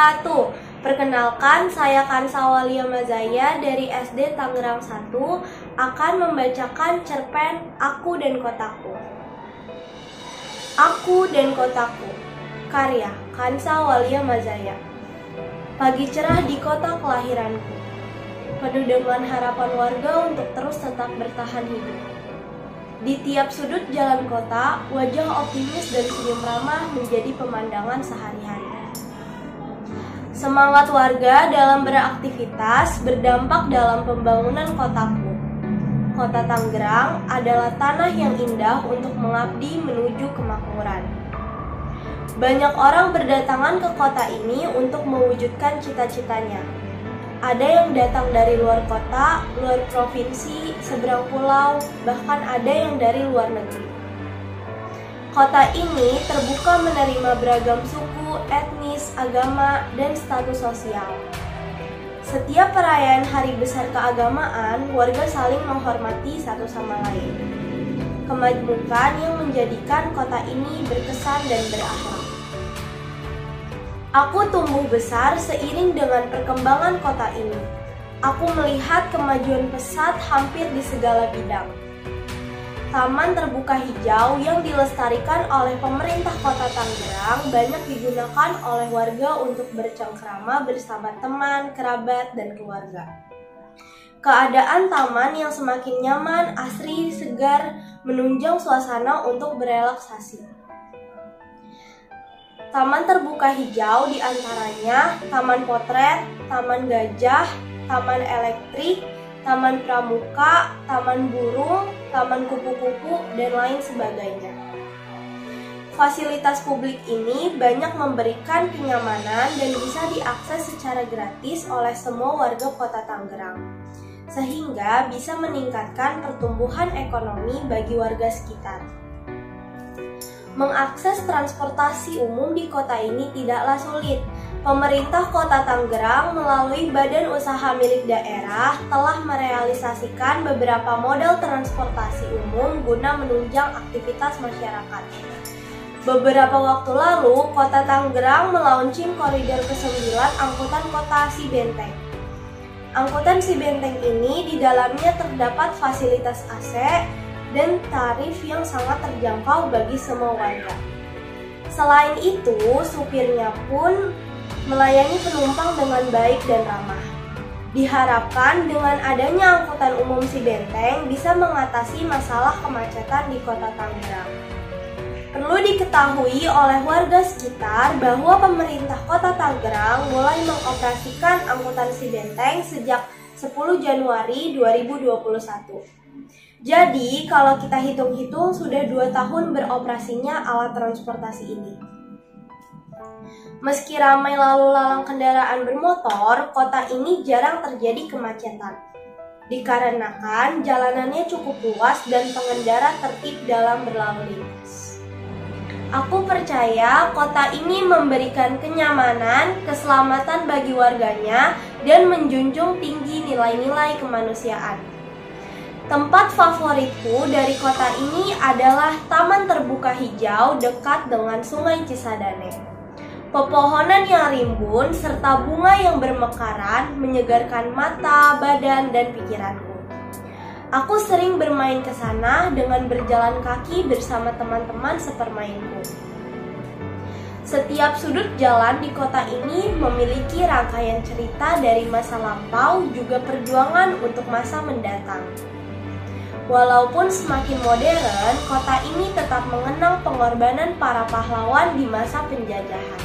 wabarakatuh. Perkenalkan, saya Kansa Walia Mazaya dari SD Tangerang 1 akan membacakan cerpen Aku dan Kotaku. Aku dan Kotaku, karya Kansa Walia Mazaya. Pagi cerah di kota kelahiranku, penuh dengan harapan warga untuk terus tetap bertahan hidup. Di tiap sudut jalan kota, wajah optimis dan senyum ramah menjadi pemandangan sehari-hari. Semangat warga dalam beraktivitas berdampak dalam pembangunan kotaku. Kota Tangerang adalah tanah yang indah untuk mengabdi menuju kemakmuran. Banyak orang berdatangan ke kota ini untuk mewujudkan cita-citanya. Ada yang datang dari luar kota, luar provinsi, seberang pulau, bahkan ada yang dari luar negeri. Kota ini terbuka menerima beragam suku, etnis, agama, dan status sosial. Setiap perayaan hari besar keagamaan, warga saling menghormati satu sama lain. Kemajmukan yang menjadikan kota ini berkesan dan berakhlak. Aku tumbuh besar seiring dengan perkembangan kota ini. Aku melihat kemajuan pesat hampir di segala bidang. Taman terbuka hijau yang dilestarikan oleh pemerintah kota Tangerang banyak digunakan oleh warga untuk bercengkrama bersama teman, kerabat, dan keluarga. Keadaan taman yang semakin nyaman, asri, segar, menunjang suasana untuk berelaksasi. Taman terbuka hijau diantaranya Taman Potret, Taman Gajah, Taman Elektrik, Taman Pramuka, Taman Burung, Taman Kupu-Kupu, dan lain sebagainya. Fasilitas publik ini banyak memberikan kenyamanan dan bisa diakses secara gratis oleh semua warga kota Tangerang, sehingga bisa meningkatkan pertumbuhan ekonomi bagi warga sekitar. Mengakses transportasi umum di kota ini tidaklah sulit. Pemerintah Kota Tangerang melalui badan usaha milik daerah telah merealisasikan beberapa model transportasi umum guna menunjang aktivitas masyarakat. Beberapa waktu lalu, Kota Tangerang melaunching koridor ke-9 angkutan kota Sibenteng. Angkutan Sibenteng ini di dalamnya terdapat fasilitas AC dan tarif yang sangat terjangkau bagi semua warga. Selain itu, supirnya pun melayani penumpang dengan baik dan ramah. Diharapkan dengan adanya angkutan umum Sibenteng bisa mengatasi masalah kemacetan di kota Tangerang. Perlu diketahui oleh warga sekitar bahwa pemerintah kota Tangerang mulai mengoperasikan angkutan Sibenteng sejak 10 Januari 2021. Jadi, kalau kita hitung-hitung sudah 2 tahun beroperasinya alat transportasi ini. Meski ramai lalu lalang kendaraan bermotor, kota ini jarang terjadi kemacetan. Dikarenakan jalanannya cukup luas dan pengendara tertib dalam berlalu lintas. Aku percaya kota ini memberikan kenyamanan, keselamatan bagi warganya, dan menjunjung tinggi nilai-nilai kemanusiaan. Tempat favoritku dari kota ini adalah taman terbuka hijau dekat dengan Sungai Cisadane. Pepohonan yang rimbun serta bunga yang bermekaran menyegarkan mata, badan, dan pikiranku. Aku sering bermain ke sana dengan berjalan kaki bersama teman-teman sepermainku. Setiap sudut jalan di kota ini memiliki rangkaian cerita dari masa lampau juga perjuangan untuk masa mendatang. Walaupun semakin modern, kota ini tetap mengenang pengorbanan para pahlawan di masa penjajahan.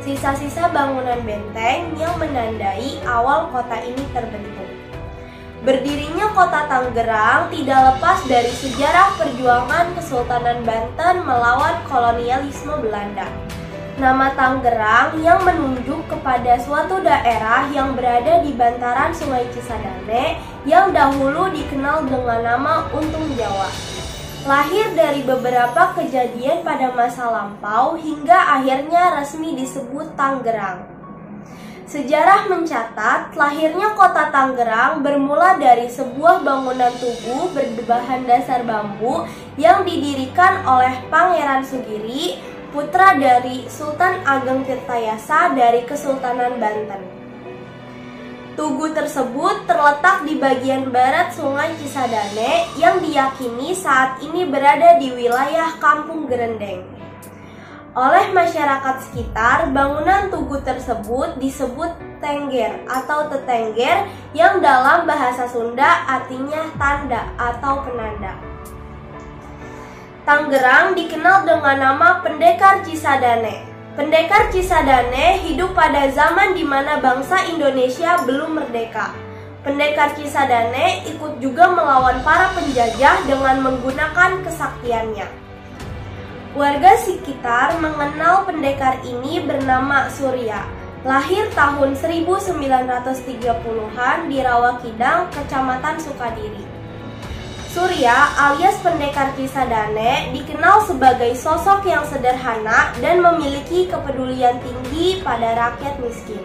Sisa-sisa bangunan benteng yang menandai awal kota ini terbentuk. Berdirinya kota Tangerang tidak lepas dari sejarah perjuangan Kesultanan Banten melawan kolonialisme Belanda. Nama Tangerang yang menunjuk kepada suatu daerah yang berada di bantaran Sungai Cisadane yang dahulu dikenal dengan nama Untung Jawa. Lahir dari beberapa kejadian pada masa lampau hingga akhirnya resmi disebut Tangerang. Sejarah mencatat lahirnya kota Tangerang bermula dari sebuah bangunan tugu berbahan dasar bambu yang didirikan oleh Pangeran Sugiri putra dari Sultan Ageng Tirtayasa dari Kesultanan Banten. Tugu tersebut terletak di bagian barat Sungai Cisadane yang diyakini saat ini berada di wilayah Kampung Gerendeng. Oleh masyarakat sekitar, bangunan tugu tersebut disebut tengger atau tetengger yang dalam bahasa Sunda artinya tanda atau penanda. Tangerang dikenal dengan nama Pendekar Cisadane. Pendekar Cisadane hidup pada zaman di mana bangsa Indonesia belum merdeka. Pendekar Cisadane ikut juga melawan para penjajah dengan menggunakan kesaktiannya. Warga sekitar mengenal pendekar ini bernama Surya. Lahir tahun 1930-an di Rawakidang, Kecamatan Sukadiri. Surya alias Pendekar Cisadane dikenal sebagai sosok yang sederhana dan memiliki kepedulian tinggi pada rakyat miskin.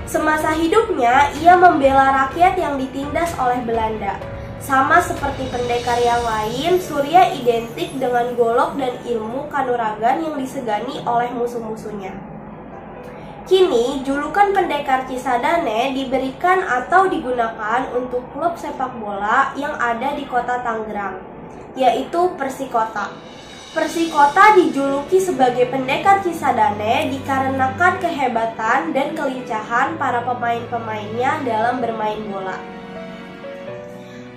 Semasa hidupnya, ia membela rakyat yang ditindas oleh Belanda. Sama seperti pendekar yang lain, Surya identik dengan golok dan ilmu kanuragan yang disegani oleh musuh-musuhnya. Kini, julukan Pendekar Cisadane diberikan atau digunakan untuk klub sepak bola yang ada di kota Tangerang, yaitu Persikota. Persikota dijuluki sebagai Pendekar Cisadane dikarenakan kehebatan dan kelincahan para pemain-pemainnya dalam bermain bola.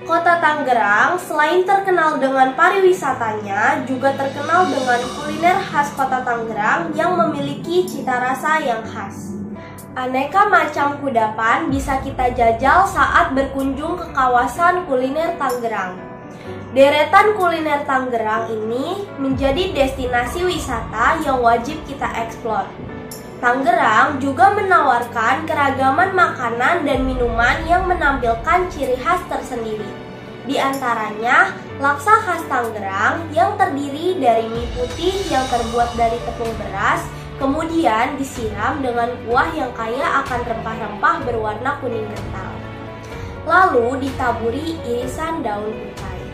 Kota Tangerang selain terkenal dengan pariwisatanya, juga terkenal dengan kuliner khas Kota Tangerang yang memiliki cita rasa yang khas. Aneka macam kudapan bisa kita jajal saat berkunjung ke kawasan kuliner Tangerang. Deretan kuliner Tangerang ini menjadi destinasi wisata yang wajib kita eksplor. Tangerang juga menawarkan keragaman makanan dan minuman yang menampilkan ciri khas tersendiri. Di antaranya, laksa khas Tangerang yang terdiri dari mie putih yang terbuat dari tepung beras, kemudian disiram dengan kuah yang kaya akan rempah-rempah berwarna kuning kental. Lalu ditaburi irisan daun kucai.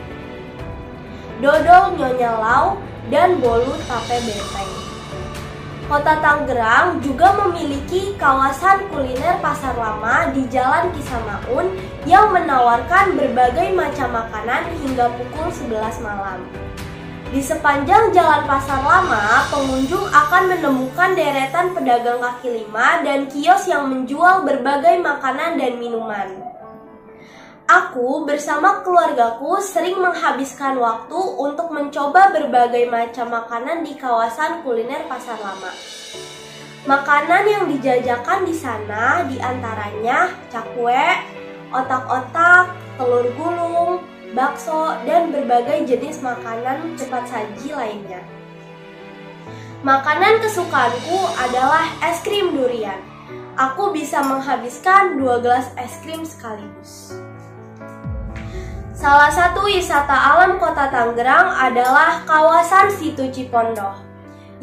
Dodol Nyonya Lau dan bolu tape benteng. Kota Tangerang juga memiliki kawasan kuliner pasar lama di Jalan Kisamaun yang menawarkan berbagai macam makanan hingga pukul 11 malam. Di sepanjang jalan pasar lama, pengunjung akan menemukan deretan pedagang kaki lima dan kios yang menjual berbagai makanan dan minuman. Aku bersama keluargaku sering menghabiskan waktu untuk mencoba berbagai macam makanan di kawasan kuliner pasar lama. Makanan yang dijajakan di sana diantaranya cakwe, otak-otak, telur gulung, bakso, dan berbagai jenis makanan cepat saji lainnya. Makanan kesukaanku adalah es krim durian. Aku bisa menghabiskan 2 gelas es krim sekaligus. Salah satu wisata alam Kota Tangerang adalah kawasan Situ Cipondoh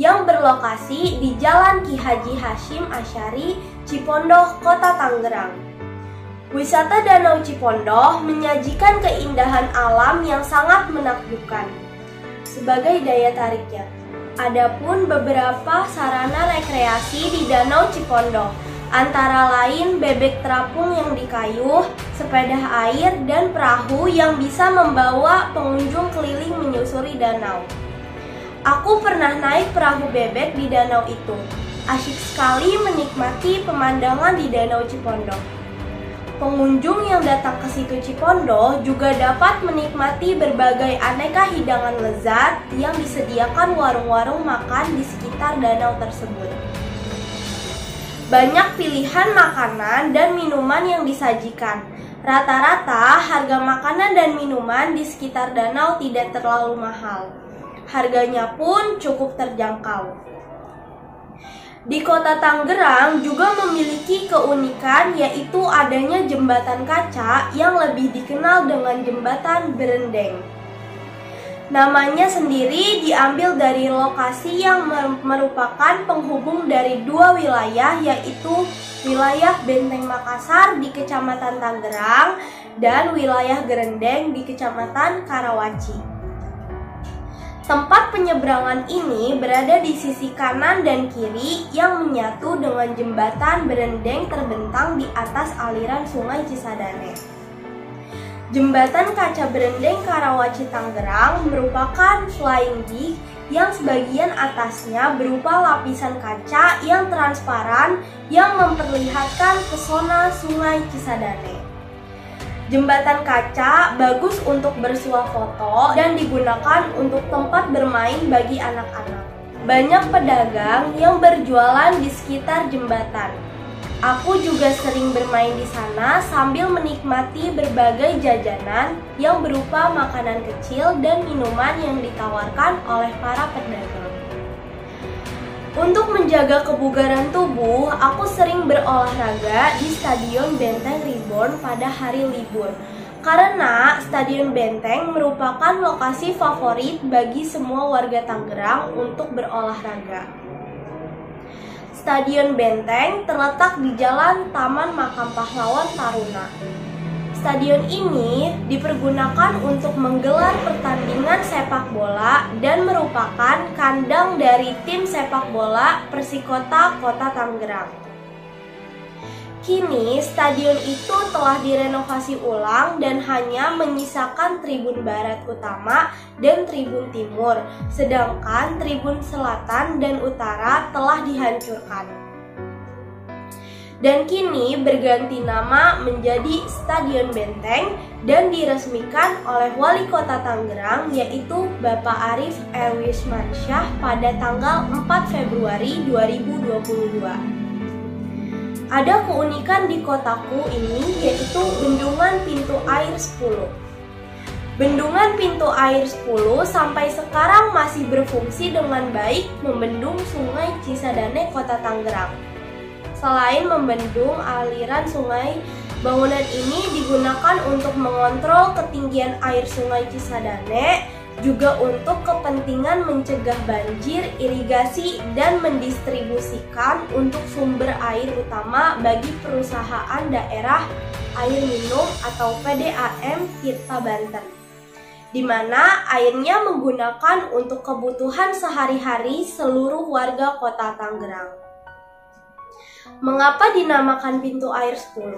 yang berlokasi di Jalan Ki Haji Hashim Asyari, Cipondoh, Kota Tangerang. Wisata Danau Cipondoh menyajikan keindahan alam yang sangat menakjubkan sebagai daya tariknya. Adapun beberapa sarana rekreasi di Danau Cipondoh, antara lain bebek terapung yang dikayuh, sepeda air, dan perahu yang bisa membawa pengunjung keliling menyusuri danau. Aku pernah naik perahu bebek di danau itu. Asyik sekali menikmati pemandangan di Danau Cipondoh. Pengunjung yang datang ke Situ Cipondoh juga dapat menikmati berbagai aneka hidangan lezat yang disediakan warung-warung makan di sekitar danau tersebut. Banyak pilihan makanan dan minuman yang disajikan. Rata-rata harga makanan dan minuman di sekitar danau tidak terlalu mahal. Harganya pun cukup terjangkau. Di Kota Tangerang juga memiliki keunikan, yaitu adanya jembatan kaca yang lebih dikenal dengan Jembatan Berendeng. Namanya sendiri diambil dari lokasi yang merupakan penghubung dari dua wilayah, yaitu wilayah Benteng Makassar di Kecamatan Tangerang dan wilayah Gerendeng di Kecamatan Karawaci. Tempat penyeberangan ini berada di sisi kanan dan kiri yang menyatu dengan jembatan berendeng terbentang di atas aliran Sungai Cisadane. Jembatan kaca berendeng Karawaci Tangerang merupakan flying bridge yang sebagian atasnya berupa lapisan kaca yang transparan yang memperlihatkan pesona Sungai Cisadane. Jembatan kaca bagus untuk bersuah foto dan digunakan untuk tempat bermain bagi anak-anak. Banyak pedagang yang berjualan di sekitar jembatan. Aku juga sering bermain di sana sambil menikmati berbagai jajanan yang berupa makanan kecil dan minuman yang ditawarkan oleh para pedagang. Untuk menjaga kebugaran tubuh, aku sering berolahraga di Stadion Benteng Reborn pada hari libur. Karena Stadion Benteng merupakan lokasi favorit bagi semua warga Tangerang untuk berolahraga. Stadion Benteng terletak di Jalan Taman Makam Pahlawan Taruna. Stadion ini dipergunakan untuk menggelar pertandingan sepak bola dan merupakan kandang dari tim sepak bola Persikota Kota Tangerang. Kini stadion itu telah direnovasi ulang dan hanya menyisakan tribun barat utama dan tribun timur, sedangkan tribun selatan dan utara telah dihancurkan. Dan kini berganti nama menjadi Stadion Benteng dan diresmikan oleh Wali Kota Tangerang yaitu Bapak Arief R. Wismansyah pada tanggal 4 Februari 2022. Ada keunikan di kotaku ini yaitu Bendungan Pintu Air 10. Bendungan Pintu Air 10 sampai sekarang masih berfungsi dengan baik membendung Sungai Cisadane Kota Tangerang. Selain membendung aliran sungai, bangunan ini digunakan untuk mengontrol ketinggian air Sungai Cisadane, juga untuk kepentingan mencegah banjir, irigasi, dan mendistribusikan untuk sumber air utama bagi perusahaan daerah air minum atau PDAM Tirta Banten, di mana airnya menggunakan untuk kebutuhan sehari-hari seluruh warga Kota Tangerang. Mengapa dinamakan Pintu Air 10?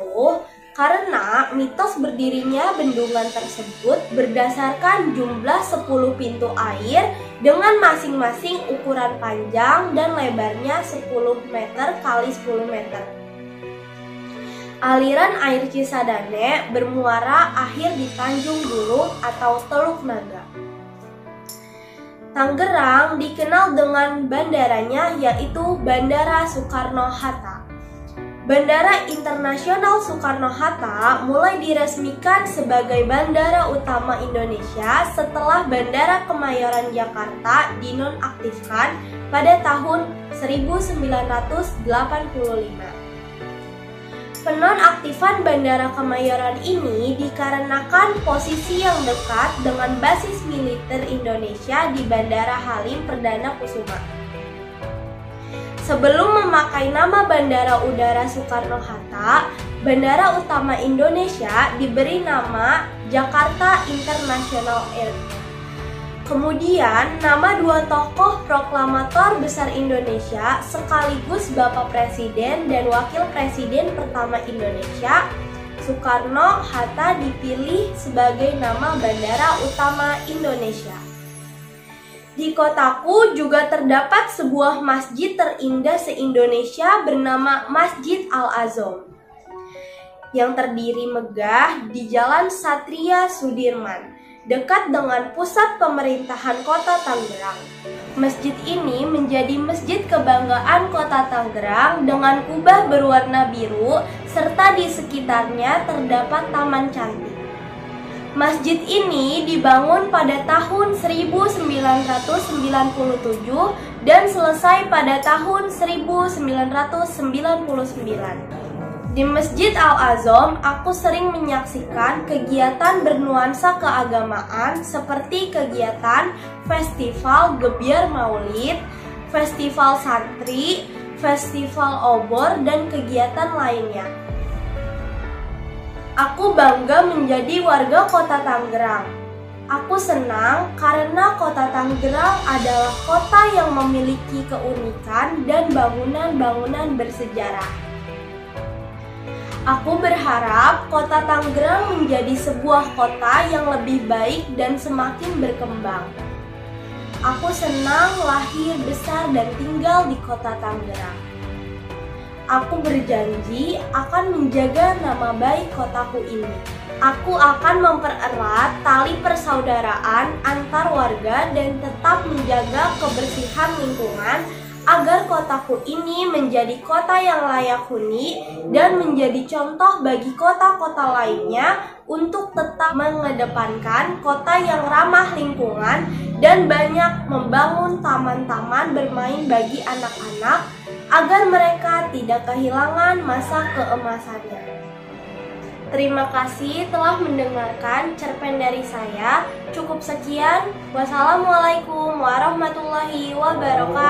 Karena mitos berdirinya bendungan tersebut berdasarkan jumlah 10 pintu air dengan masing-masing ukuran panjang dan lebarnya 10 meter x 10 meter. Aliran air Cisadane bermuara akhir di Tanjung Dulu atau Teluk Naga. Tangerang dikenal dengan bandaranya yaitu Bandara Soekarno-Hatta. Bandara Internasional Soekarno-Hatta mulai diresmikan sebagai bandara utama Indonesia setelah Bandara Kemayoran Jakarta dinonaktifkan pada tahun 1985. Penonaktifan Bandara Kemayoran ini dikarenakan posisi yang dekat dengan basis militer Indonesia di Bandara Halim Perdana Kusuma. Sebelum memakai nama Bandara Udara Soekarno-Hatta, Bandara Utama Indonesia diberi nama Jakarta International Airport. Kemudian, nama dua tokoh proklamator besar Indonesia sekaligus Bapak Presiden dan Wakil Presiden pertama Indonesia, Soekarno-Hatta dipilih sebagai nama Bandara Utama Indonesia. Di kotaku juga terdapat sebuah masjid terindah se-Indonesia bernama Masjid Al-Azom yang terdiri megah di Jalan Satria Sudirman, dekat dengan pusat pemerintahan Kota Tangerang. Masjid ini menjadi masjid kebanggaan Kota Tangerang dengan kubah berwarna biru serta di sekitarnya terdapat taman cantik. Masjid ini dibangun pada tahun 1997 dan selesai pada tahun 1999. Di Masjid Al-Azom, aku sering menyaksikan kegiatan bernuansa keagamaan seperti kegiatan Festival Gebyar Maulid, Festival Santri, Festival Obor, dan kegiatan lainnya. Aku bangga menjadi warga Kota Tangerang. Aku senang karena kota Tangerang adalah kota yang memiliki keunikan dan bangunan-bangunan bersejarah. Aku berharap kota Tangerang menjadi sebuah kota yang lebih baik dan semakin berkembang. Aku senang lahir, besar, dan tinggal di kota Tangerang. Aku berjanji akan menjaga nama baik kotaku ini. Aku akan mempererat tali persaudaraan antar warga dan tetap menjaga kebersihan lingkungan agar kotaku ini menjadi kota yang layak huni dan menjadi contoh bagi kota-kota lainnya untuk tetap mengedepankan kota yang ramah lingkungan dan banyak membangun taman-taman bermain bagi anak-anak agar mereka tidak kehilangan masa keemasannya. Terima kasih telah mendengarkan cerpen dari saya. Cukup sekian. Wassalamualaikum warahmatullahi wabarakatuh.